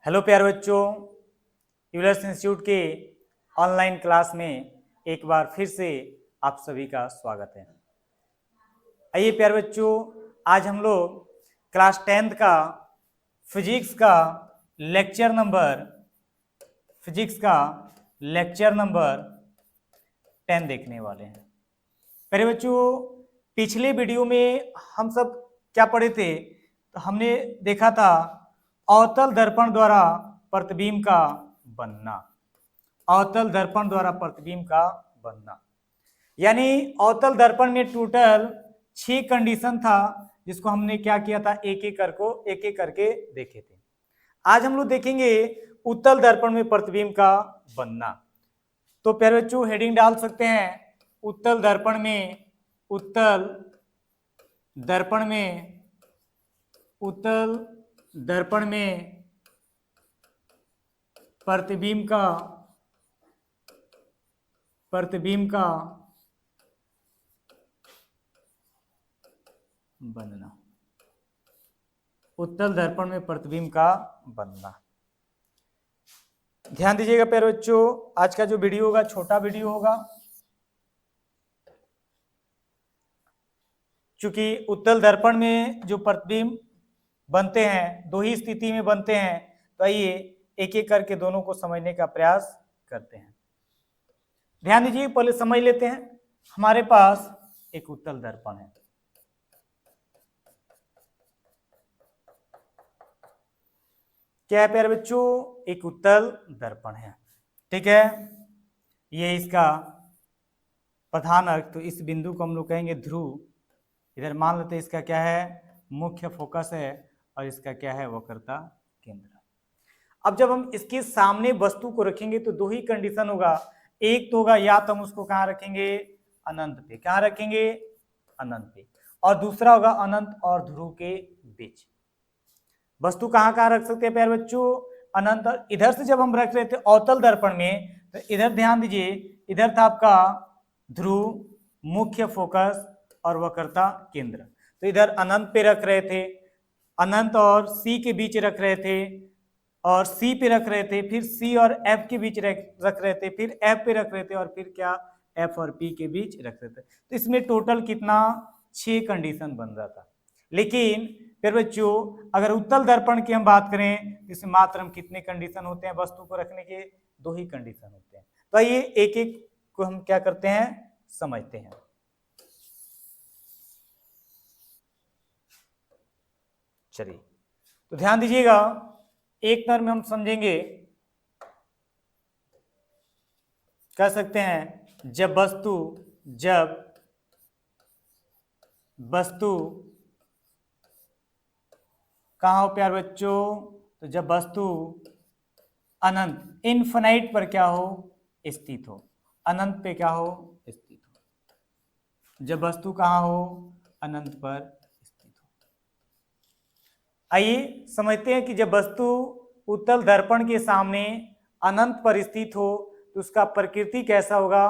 Hello प्यारे बच्चों, Euler's institute के ऑनलाइन क्लास में एक बार फिर से आप सभी का स्वागत है। आइए प्यारे बच्चों, आज हम लोग क्लास 10th का फिजिक्स का लेक्चर नंबर 10 देखने वाले हैं। प्यारे बच्चों, पिछले वीडियो में हम सब क्या पढ़े थे? तो हमने देखा था अवतल दर्पण द्वारा प्रतिबिंब का बनना। अवतल दर्पण द्वारा प्रतिबिंब का बनना यानी अवतल दर्पण में टोटल 6 कंडीशन था, जिसको हमने क्या किया था, एक एक करके देखे थे। आज हम लोग देखेंगे उत्तल दर्पण में प्रतिबिंब का बनना। तो प्यारे बच्चों, हेडिंग डाल सकते हैं उत्तल दर्पण में प्रतिबिंब का बनना। उत्तल दर्पण में प्रतिबिंब का बनना। ध्यान दीजिएगा प्यारे बच्चों, आज का जो वीडियो होगा छोटा वीडियो होगा, क्योंकि उत्तल दर्पण में जो प्रतिबिंब बनते हैं दो ही स्थिति में बनते हैं। तो आइए एक एक करके दोनों को समझने का प्रयास करते हैं। ध्यान दीजिए, पहले समझ लेते हैं। हमारे पास एक उत्तल दर्पण है। क्या है प्यारे बच्चों? एक उत्तल दर्पण है, ठीक है। ये इसका प्रधान अक्ष, तो इस बिंदु को हम लोग कहेंगे ध्रुव। इधर मान लेते हैं इसका क्या है, मुख्य फोकस है, और इसका क्या है, वक्रता केंद्र। अब जब हम इसके सामने वस्तु को रखेंगे तो दो ही कंडीशन होगा। एक तो होगा या तो हम उसको कहाँ रखेंगे, अनंत पे। कहाँ रखेंगे? अनंत पे। और दूसरा होगा अनंत और ध्रुव के बीच। वस्तु कहाँ कहाँ रख सकते हैं प्यारे बच्चों? अनंत। इधर से जब हम रख रहे थे अवतल दर्पण में, तो इधर ध्यान दीजिए, इधर था आपका ध्रुव, मुख्य फोकस और वक्रता केंद्र। तो इधर अनंत पे रख रहे थे, अनंत और सी के बीच रख रहे थे, और सी पे रख रहे थे, फिर सी और एफ के बीच रख रहे थे, फिर एफ पे रख रहे थे, और फिर क्या, एफ और पी के बीच रख रहे थे। तो इसमें टोटल कितना, 6 कंडीशन बन रहा था। लेकिन फिर बच्चों, अगर उत्तल दर्पण की हम बात करें, इसमें मात्र हम कितने कंडीशन होते हैं वस्तु को रखने के? 2 ही कंडीशन होते हैं। तो ये एक एक को हम क्या करते हैं, समझते हैं। चलिए, तो ध्यान दीजिएगा, एक नंबर में हम समझेंगे, कह सकते हैं जब वस्तु कहाँ हो प्यार बच्चों? तो जब वस्तु अनंत, इनफिनाइट पर क्या हो, स्थित हो। अनंत पे क्या हो, स्थित हो। जब वस्तु कहाँ हो, अनंत पर स्थित हो। आइए समझते हैं कि जब वस्तु उत्तल दर्पण के सामने अनंत पर स्थित हो तो उसका प्रकृति कैसा होगा,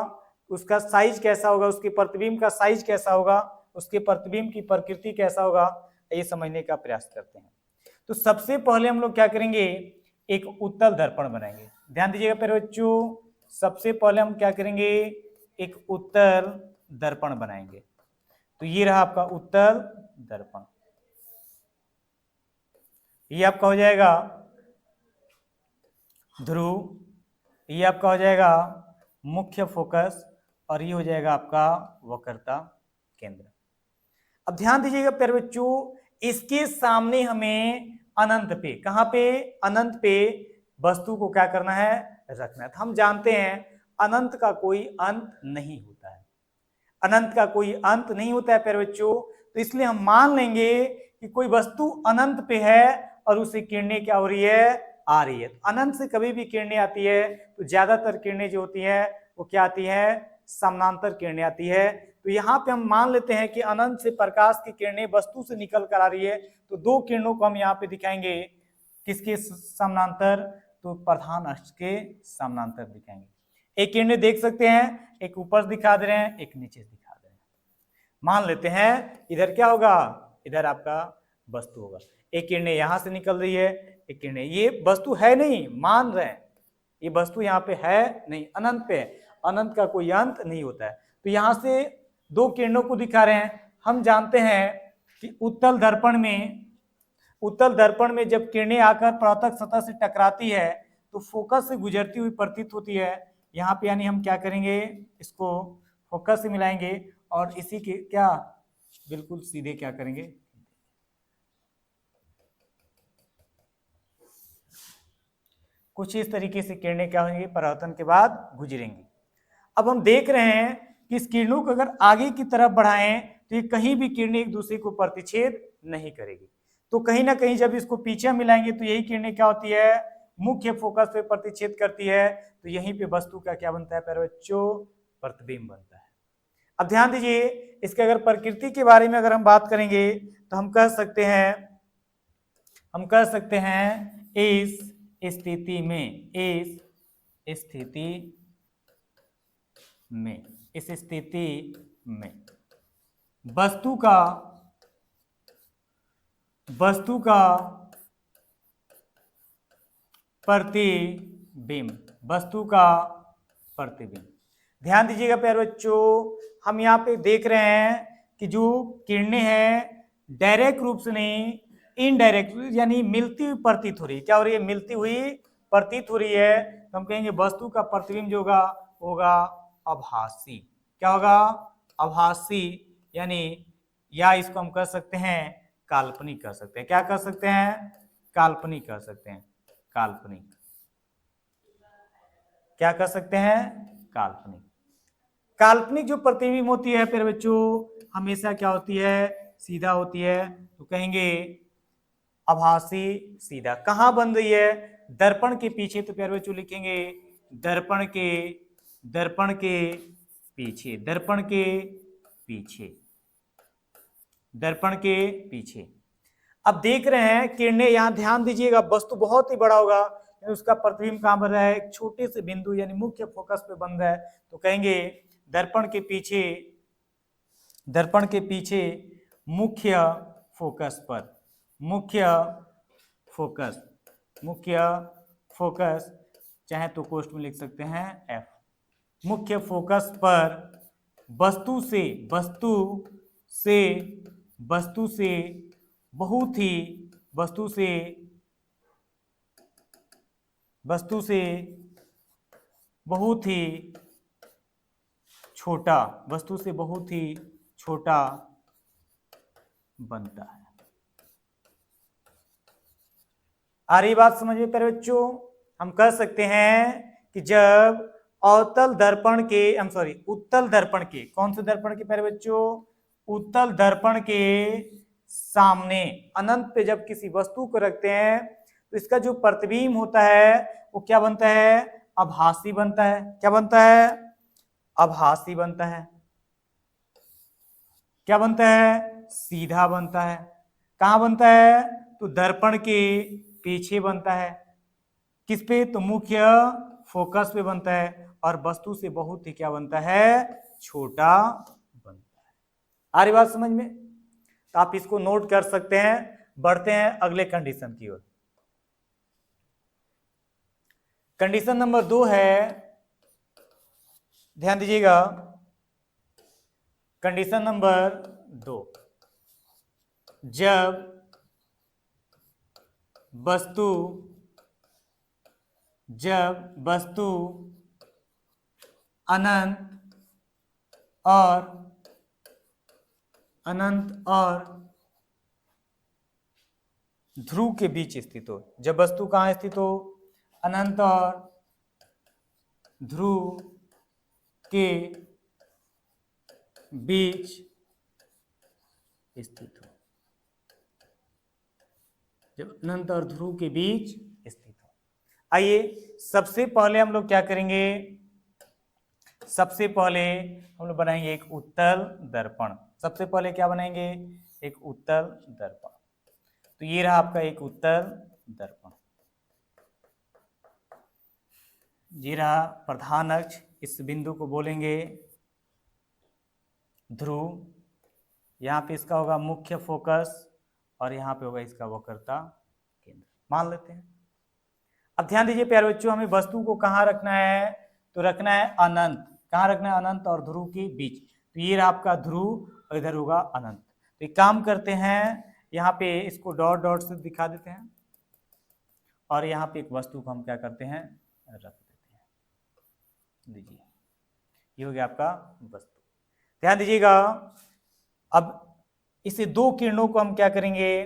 उसका साइज कैसा होगा, उसके प्रतिबिंब का साइज कैसा होगा, उसके प्रतिबिंब की प्रकृति कैसा होगा, ये समझने का प्रयास करते हैं। तो सबसे पहले हम लोग क्या करेंगे, एक उत्तल दर्पण बनाएंगे। ध्यान दीजिएगा प्यारे बच्चों, सबसे पहले हम क्या करेंगे, एक उत्तल दर्पण बनाएंगे। तो ये रहा आपका उत्तल दर्पण। ये आपका हो जाएगा ध्रुव, ये आपका हो जाएगा मुख्य फोकस, और ये हो जाएगा आपका वक्रता केंद्र। अब ध्यान दीजिएगा प्यारे बच्चों, इसके सामने हमें अनंत पे, कहां पे, अनंत पे वस्तु को क्या करना है, रखना है। तो हम जानते हैं अनंत का कोई अंत नहीं होता है, अनंत का कोई अंत नहीं होता है प्यारे बच्चों। तो इसलिए हम मान लेंगे कि कोई वस्तु अनंत पे है और उसे किरणें क्या हो रही है, आ रही है। तो अनंत से कभी भी किरणें आती है तो ज्यादातर किरणें जो होती है वो क्या आती है, समानांतर किरणें आती है। तो यहाँ पे हम मान लेते हैं कि अनंत से प्रकाश की किरणें वस्तु से निकल कर आ रही है। तो 2 किरणों को हम यहाँ पे दिखाएंगे, किसके समानांतर, तो प्रधान अक्ष के समानांतर दिखाएंगे। एक किरणें देख सकते हैं, एक ऊपर दिखा दे रहे हैं, एक नीचे दिखा दे रहे हैं। मान लेते हैं इधर क्या होगा, इधर आपका वस्तु होगा। एक किरणें यहाँ से निकल रही है, एक किरणें, ये वस्तु है नहीं, मान रहे हैं ये वस्तु यहाँ पे है नहीं, अनंत पे है, अनंत का कोई अंत नहीं होता है। तो यहाँ से दो किरणों को दिखा रहे हैं। हम जानते हैं कि उत्तल दर्पण में जब किरणें आकर परावर्तक सतह से टकराती है तो फोकस से गुजरती हुई प्रतीत होती है। यहाँ पे यानी हम क्या करेंगे, इसको फोकस से मिलाएंगे और इसी के क्या बिल्कुल सीधे क्या करेंगे, कुछ इस तरीके से किरणें क्या होंगी, परावर्तन के बाद गुजरेंगी। अब हम देख रहे हैं कि इस किरणों को अगर आगे की तरफ बढ़ाएं तो ये कहीं भी किरणें एक दूसरे को प्रतिच्छेद नहीं करेगी। तो कहीं ना कहीं जब इसको पीछे मिलाएंगे तो यही किरणें क्या होती है, मुख्य फोकस पे प्रतिच्छेद करती है। तो यहीं पे वस्तु का क्या बनता है प्यारे बच्चों, प्रतिबिंब बनता है। अब ध्यान दीजिए, इसके अगर प्रकृति के बारे में अगर हम बात करेंगे तो हम कह सकते हैं इस स्थिति में वस्तु का प्रतिबिंब। ध्यान दीजिएगा प्यारे बच्चों, हम यहाँ पे देख रहे हैं कि जो किरणें हैं डायरेक्ट रूप से नहीं, इनडायरेक्ट यानी मिलती हुई प्रतीत हो रही है। क्या हो रही है, मिलती हुई प्रतीत हो रही है। तो हम कहेंगे वस्तु का प्रतिबिंब जो होगा आभासी। क्या होगा, आभासी, यानी या इसको हम कह सकते हैं काल्पनिक कर सकते हैं। क्या कर सकते हैं, काल्पनिक कर सकते हैं, काल्पनिक। क्या कर सकते हैं, काल्पनिक। काल्पनिक जो प्रतिबिंब होती है प्यारे बच्चों हमेशा क्या होती है, सीधा होती है। तो कहेंगे आभासी सीधा। कहां बन रही है, दर्पण के पीछे। तो प्यारे बच्चों लिखेंगे दर्पण के पीछे, दर्पण के पीछे। अब देख रहे हैं किरणें, यहां ध्यान दीजिएगा वस्तु बहुत ही बड़ा होगा, उसका प्रतिबिंब कहां बन रहा है, एक छोटे से बिंदु यानी मुख्य फोकस पे बन रहा है। तो कहेंगे दर्पण के पीछे मुख्य फोकस, चाहे तो कोष्ठ में लिख सकते हैं F। मुख्य फोकस पर वस्तु से बहुत ही छोटा बनता है। आ रही बात समझ में प्यारे बच्चों? हम कह सकते हैं कि जब उत्तल दर्पण के, कौन से दर्पण के प्यारे बच्चों, उत्तल दर्पण के सामने अनंत पे जब किसी वस्तु को रखते हैं तो इसका जो प्रतिबिंब होता है वो क्या बनता है, आभासी बनता है। क्या बनता है, आभासी बनता है। क्या बनता है, सीधा बनता है। कहां बनता है, तो दर्पण के पीछे बनता है। किस पे, तो मुख्य फोकस पे बनता है और वस्तु से बहुत ही क्या बनता है, छोटा बनता है। आ रही बात समझ में? तो आप इसको नोट कर सकते हैं। बढ़ते हैं अगले कंडीशन की ओर। कंडीशन नंबर 2 है, ध्यान दीजिएगा, कंडीशन नंबर 2, जब वस्तु अनंत और ध्रुव के बीच स्थित हो। जब वस्तु कहां स्थित हो, अनंत और ध्रुव के बीच स्थित हो। जब अनंत और ध्रुव के बीच स्थित हो। आइए सबसे पहले हम लोग क्या करेंगे, सबसे पहले हम लोग बनाएंगे एक उत्तल दर्पण। सबसे पहले क्या बनाएंगे, एक उत्तल दर्पण। तो ये रहा आपका एक उत्तल दर्पण, ये रहा प्रधान अक्ष। इस बिंदु को बोलेंगे ध्रुव। यहाँ पे इसका होगा मुख्य फोकस और यहाँ पे होगा इसका वक्रता केंद्र, मान लेते हैं। अब ध्यान दीजिए प्यारे बच्चों, हमें वस्तु को कहाँ रखना है, तो रखना है अनंत। कहाँ रखना है, अनंत और ध्रुव के बीच। तो ये आपका ध्रुव और इधर होगा अनंत। तो एक काम करते हैं, यहाँ पे इसको डॉट डॉट से दिखा देते हैं और यहाँ पे एक वस्तु को हम क्या करते हैं, रख देते हैं। लीजिए, ये हो गया आपका वस्तु। ध्यान दीजिएगा, अब इसे दो किरणों को हम क्या करेंगे,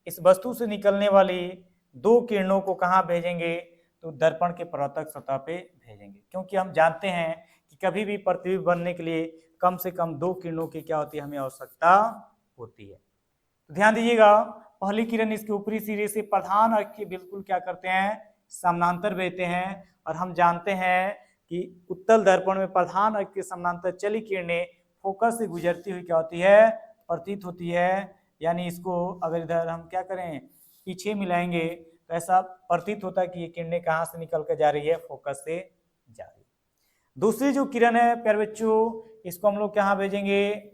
इस वस्तु से निकलने वाली दो किरणों को कहाँ भेजेंगे, तो दर्पण के परावर्तक सतह पे भेजेंगे, क्योंकि हम जानते हैं कि कभी भी प्रतिबिंब बनने के लिए कम से कम दो किरणों की क्या होती है, हमें आवश्यकता होती है। तो ध्यान दीजिएगा, पहली किरण इसके ऊपरी सिरे से प्रधान अक्ष के बिल्कुल क्या करते हैं, समानांतर भेजते हैं। और हम जानते हैं कि उत्तल दर्पण में प्रधान अक्ष के समानांतर चली किरणें फोकस से गुजरती हुई क्या होती है, प्रतीत होती है। यानी इसको अगर इधर हम क्या करें, पीछे मिलाएंगे तो ऐसा प्रतीत होता है कि ये किरणें कहाँ से निकल कर जा रही है, फोकस से जा रही है। दूसरी जो किरण है प्यारे बच्चों, इसको हम लोग कहाँ भेजेंगे,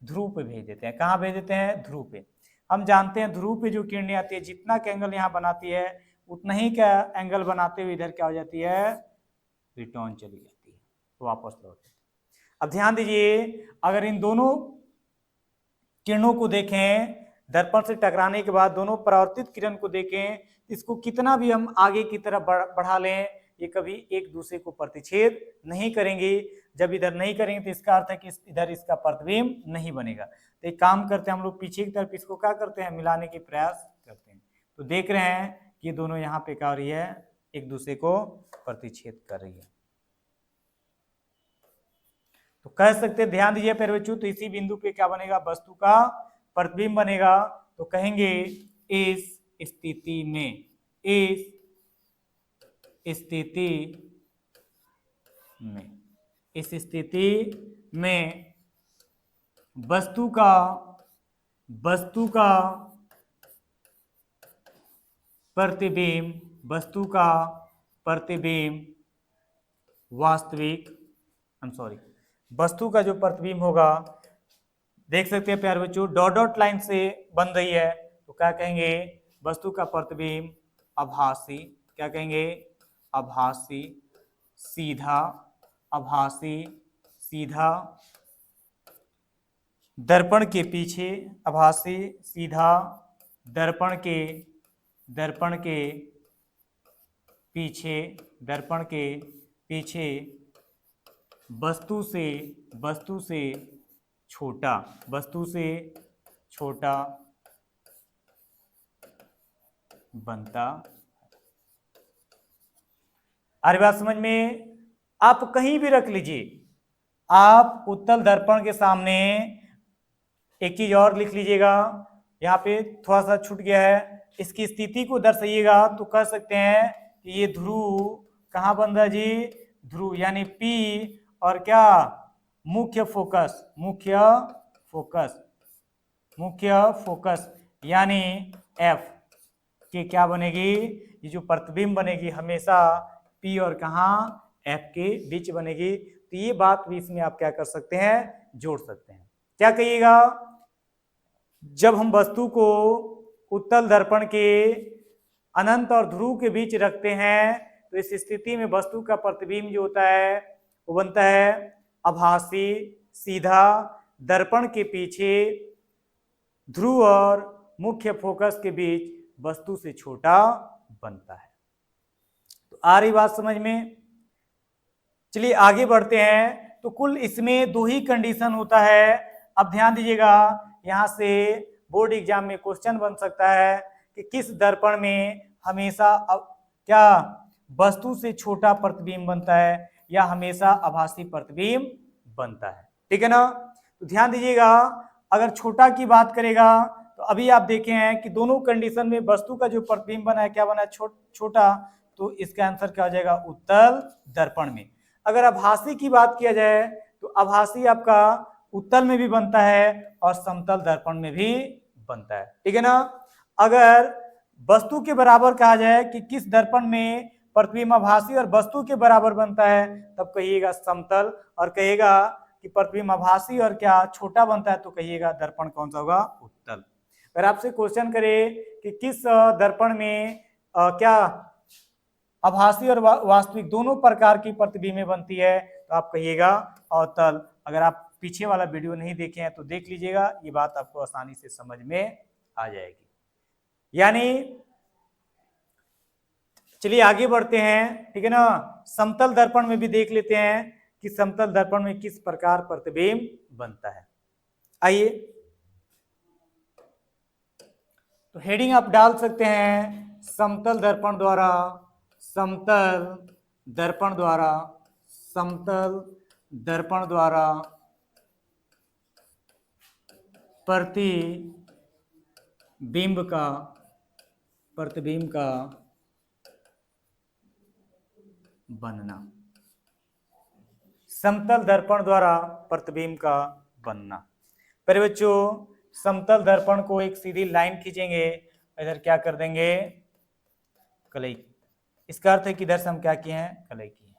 ध्रुव पे भेज देते हैं। कहाँ भेज देते हैं, ध्रुव पे। हम जानते हैं ध्रुव पे जो किरणें आती है, जितना का एंगल यहाँ बनाती है उतना ही का एंगल बनाते हुए इधर क्या हो जाती है, रिटर्न चली जाती है, तो वापस लौट जाती है। अब ध्यान दीजिए, अगर इन दोनों किरणों को देखें, दर्पण से टकराने के बाद दोनों परावर्तित किरण को देखें, इसको कितना भी हम आगे की तरफ बढ़ा लें, ये कभी एक दूसरे को प्रतिच्छेद नहीं करेंगे। जब इधर नहीं करेंगे तो इसका अर्थ है कि इधर इसका प्रतिबिंब नहीं बनेगा। तो एक काम करते हैं, हम लोग पीछे की तरफ इसको क्या करते हैं, मिलाने के प्रयास करते हैं। तो देख रहे हैं कि ये दोनों यहाँ पे क्या हो रही है, एक दूसरे को प्रतिच्छेद कर रही है। तो कह सकते हैं, ध्यान दीजिए प्यारे बच्चों, तो इसी बिंदु पे क्या बनेगा, वस्तु का प्रतिबिंब बनेगा। तो कहेंगे इस स्थिति में, इस स्थिति में वस्तु का प्रतिबिंब वास्तविक, वस्तु का जो प्रतिबिंब होगा, देख सकते हैं प्यारे बच्चों, डॉट डॉट लाइन से बन रही है। तो क्या कहेंगे, वस्तु का प्रतिबिंब आभासी, क्या कहेंगे, आभासी सीधा, आभासी सीधा दर्पण के पीछे, आभासी सीधा दर्पण के पीछे वस्तु से छोटा बनता। अरे बात समझ में, आप कहीं भी रख लीजिए, आप उत्तल दर्पण के सामने एक चीज और लिख लीजिएगा, यहाँ पे थोड़ा सा छूट गया है, इसकी स्थिति को दर्शाइएगा। तो कह सकते हैं कि ये ध्रुव कहाँ बन रहा है जी, ध्रुव यानी P और क्या, मुख्य फोकस यानी F के क्या बनेगी, ये जो प्रतिबिंब बनेगी हमेशा P और कहाँ, F के बीच बनेगी। तो ये बात भी इसमें आप क्या कर सकते हैं, जोड़ सकते हैं। क्या कहिएगा, जब हम वस्तु को उत्तल दर्पण के अनंत और ध्रुव के बीच रखते हैं, तो इस स्थिति में वस्तु का प्रतिबिंब जो होता है वो बनता है आभासी सीधा दर्पण के पीछे ध्रुव और मुख्य फोकस के बीच वस्तु से छोटा बनता है। तो आ रही बात समझ में, चलिए आगे बढ़ते हैं। तो कुल इसमें दो ही कंडीशन होता है। अब ध्यान दीजिएगा, यहाँ से बोर्ड एग्जाम में क्वेश्चन बन सकता है कि किस दर्पण में हमेशा क्या वस्तु से छोटा प्रतिबिंब बनता है या हमेशा आभासी प्रतिबिंब बनता है, ठीक है ना। तो ध्यान दीजिएगा, अगर छोटा की बात करेगा तो अभी आप देखे हैं कि दोनों कंडीशन में वस्तु का जो प्रतिबिंब बना है क्या बना है, छोटा। तो इसका आंसर क्या हो जाएगा, उत्तल दर्पण में। अगर आभासी की बात किया जाए तो आभासी आपका उत्तल में भी बनता है और समतल दर्पण में भी बनता है, ठीक है ना। अगर वस्तु के बराबर कहा जाए कि किस दर्पण में प्रतिबिंब आभासी और वस्तु के बराबर बनता है, तब कहिएगा समतल, और कहिएगा कि प्रतिबिंब आभासी और क्या छोटा बनता है तो कहिएगा दर्पण कौन सा होगा, उत्तल। अगर आपसे क्वेश्चन करे कि किस दर्पण में क्या आभासी और वास्तविक दोनों प्रकार की प्रतिबिंबें बनती है, तो आप कहिएगा अवतल। अगर आप पीछे वाला वीडियो नहीं देखे हैं तो देख लीजिएगा, ये बात आपको आसानी से समझ में आ जाएगी। यानी चलिए आगे बढ़ते हैं, ठीक है ना। समतल दर्पण में भी देख लेते हैं कि समतल दर्पण में किस प्रकार प्रतिबिंब बनता है। आइए, तो हेडिंग आप डाल सकते हैं समतल दर्पण द्वारा, समतल दर्पण द्वारा, समतल दर्पण द्वारा प्रतिबिंब का बनना, समतल दर्पण द्वारा प्रतिबिंब का बनना। पर बच्चों समतल दर्पण को एक सीधी लाइन खींचेंगे, इधर क्या कर देंगे, कलई। इसका अर्थ है कि इधर से हम क्या किए हैं, कलई किए हैं।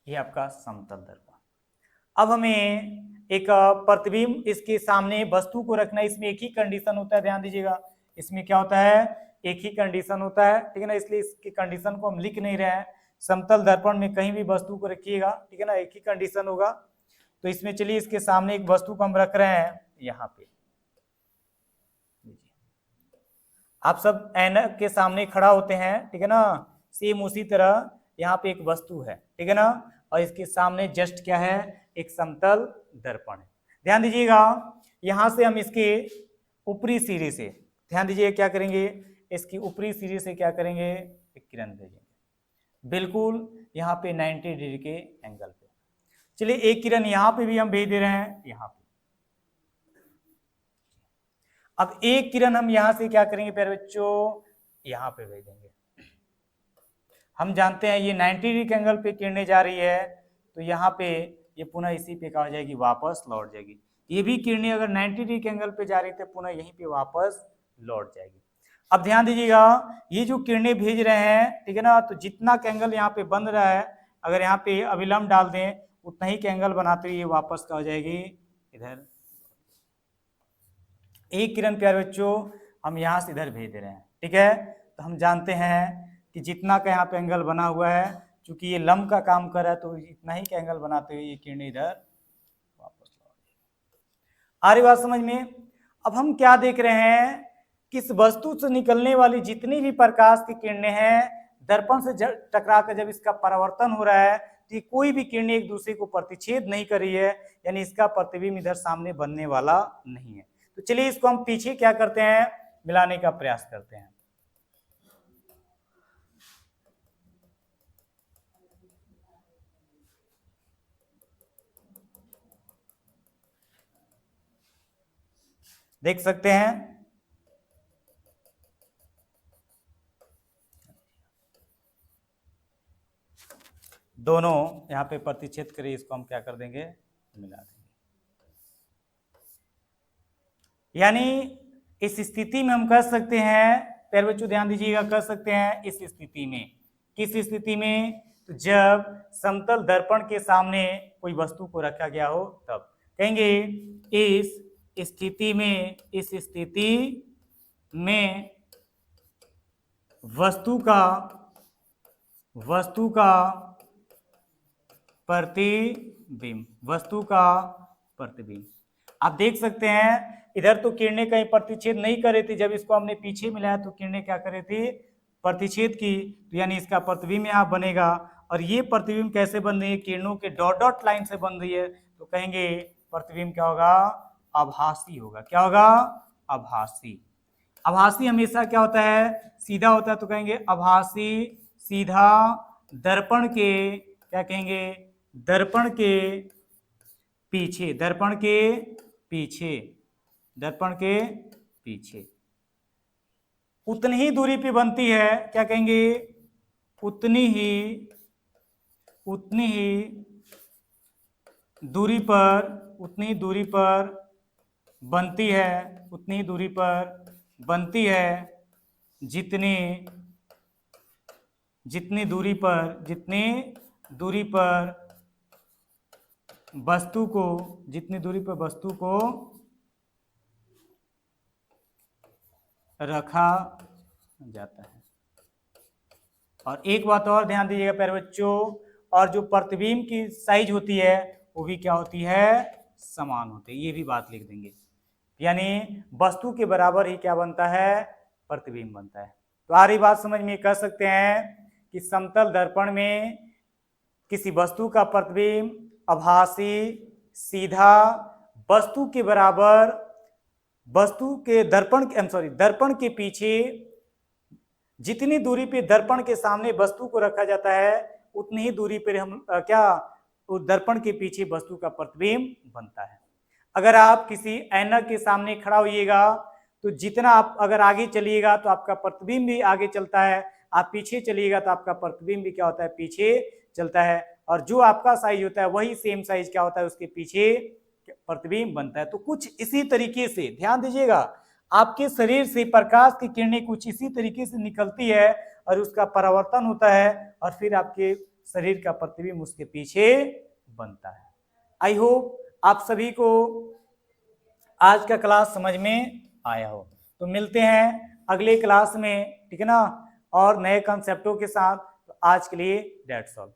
ये आपका समतल दर्पण। अब हमें एक प्रतिबिंब इसके सामने वस्तु को रखना है। इसमें एक ही कंडीशन होता है, ध्यान दीजिएगा। इसमें क्या होता है, एक ही कंडीशन होता है, ठीक है ना। इसलिए इसकी कंडीशन को हम लिख नहीं रहे हैं। समतल दर्पण में कहीं भी वस्तु को रखिएगा, ठीक है ना, एक ही कंडीशन होगा। तो इसमें चलिए इसके सामने एक वस्तु को हम रख रहे हैं यहाँ पे। आप सब ऐनक के सामने खड़ा होते हैं, ठीक है ना। सेम उसी तरह यहाँ पे एक वस्तु है, ठीक है ना, और इसके सामने जस्ट क्या है, एक समतल दर्पण है। ध्यान दीजिएगा, यहां से हम इसके ऊपरी सिरे से, ध्यान दीजिए क्या करेंगे, इसकी ऊपरी सिरे से क्या करेंगे, एक किरण भेजेंगे, बिल्कुल यहाँ पे 90 डिग्री के एंगल पे। चलिए एक किरण यहाँ पे भी हम भेज दे रहे हैं, यहाँ पे। अब एक किरण हम यहां से क्या करेंगे प्यारे बच्चों, यहाँ पे भेजेंगे। हम जानते हैं ये 90 डिग्री के एंगल पे किरणें जा रही है, तो यहाँ पे ये पुनः इसी पे क्या हो जाएगी, वापस लौट जाएगी। ये भी किरणें अगर 90 डिग्री के एंगल पे जा रही थी, पुनः यहीं पे वापस लौट जाएगी। अब ध्यान दीजिएगा, ये जो किरणें भेज रहे हैं, ठीक है ना, तो जितना का एंगल यहाँ पे बन रहा है, अगर यहाँ पे अभिलंब डाल दें उतना ही का एंगल बनाते हुए ये वापस क्या हो जाएगी, इधर। एक किरण प्यारे बच्चों हम यहाँ से इधर भेज दे रहे हैं, ठीक है। तो हम जानते हैं कि जितना का यहाँ पे एंगल बना हुआ है, चूंकि ये लंब का काम कर रहा है, तो इतना ही का एंगल बनाते हुए ये किरणें इधर वापस लौट जाएगी। आ रही बात समझ में। अब हम क्या देख रहे हैं कि इस वस्तु से निकलने वाली जितनी भी प्रकाश की किरणें हैं, दर्पण से टकरा कर जब इसका परावर्तन हो रहा है, तो कोई भी किरणें एक दूसरे को प्रतिच्छेद नहीं कर रही है, यानी इसका प्रतिबिंब इधर सामने बनने वाला नहीं है। तो चलिए इसको हम पीछे क्या करते हैं, मिलाने का प्रयास करते हैं। देख सकते हैं, दोनों यहाँ पे प्रतिच्छेद करिए, इसको हम क्या कर देंगे, मिला देंगे। यानी इस स्थिति में हम कह सकते हैं, प्यारे बच्चों ध्यान दीजिएगा, कर सकते हैं इस स्थिति में, किस स्थिति में, तो जब समतल दर्पण के सामने कोई वस्तु को रखा गया हो, तब कहेंगे इस स्थिति में, इस स्थिति में वस्तु का प्रतिबिंब, वस्तु का प्रतिबिंब। आप देख सकते हैं इधर तो किरणें कहीं प्रतिच्छेद नहीं कर रही थी, जब इसको हमने पीछे मिलाया तो किरणें क्या कर रही थी, प्रतिच्छेद की, तो यानी इसका प्रतिबिंब यहाँ बनेगा। और ये प्रतिबिंब कैसे बन रही है, किरणों के डॉट डॉट लाइन से बन रही है, तो कहेंगे प्रतिबिंब क्या होगा, आभासी होगा। क्या होगा, आभासी। आभासी हमेशा क्या होता है, सीधा होता है, तो कहेंगे आभासी सीधा दर्पण के, क्या कहेंगे, दर्पण के पीछे, दर्पण के पीछे, दर्पण के पीछे उतनी ही दूरी पे बनती है, क्या कहेंगे, उतनी ही दूरी पर, उतनी दूरी पर बनती है, उतनी दूरी पर बनती है जितनी दूरी पर वस्तु को, जितनी दूरी पर वस्तु को रखा जाता है। और एक बात और ध्यान दीजिएगा प्यारे बच्चों, और जो प्रतिबिंब की साइज होती है वो भी क्या होती है, समान होती है। ये भी बात लिख देंगे, यानी वस्तु के बराबर ही क्या बनता है, प्रतिबिंब बनता है। तो आ रही बात समझ में, कह सकते हैं कि समतल दर्पण में किसी वस्तु का प्रतिबिंब आभासी सीधा वस्तु के बराबर, वस्तु के दर्पण के पीछे जितनी दूरी पे दर्पण के सामने वस्तु को रखा जाता है उतनी ही दूरी पर हम उस दर्पण के पीछे वस्तु का प्रतिबिंब बनता है। अगर आप किसी ऐनक के सामने खड़ा होइएगा तो जितना आप अगर आगे चलिएगा तो आपका प्रतिबिंब भी आगे चलता है, आप पीछे चलिएगा तो आपका प्रतिबिंब भी क्या होता है, पीछे चलता है। और जो आपका साइज होता है वही सेम साइज क्या होता है, उसके पीछे प्रतिबिंब बनता है। तो कुछ इसी तरीके से ध्यान दीजिएगा, आपके शरीर से प्रकाश की किरणें कुछ इसी तरीके से निकलती है और उसका परावर्तन होता है और फिर आपके शरीर का प्रतिबिंब उसके पीछे बनता है। आई होप आप सभी को आज का क्लास समझ में आया हो। तो मिलते हैं अगले क्लास में, ठीक है ना, और नए कंसेप्टों के साथ। तो आज के लिए दैट्स ऑल।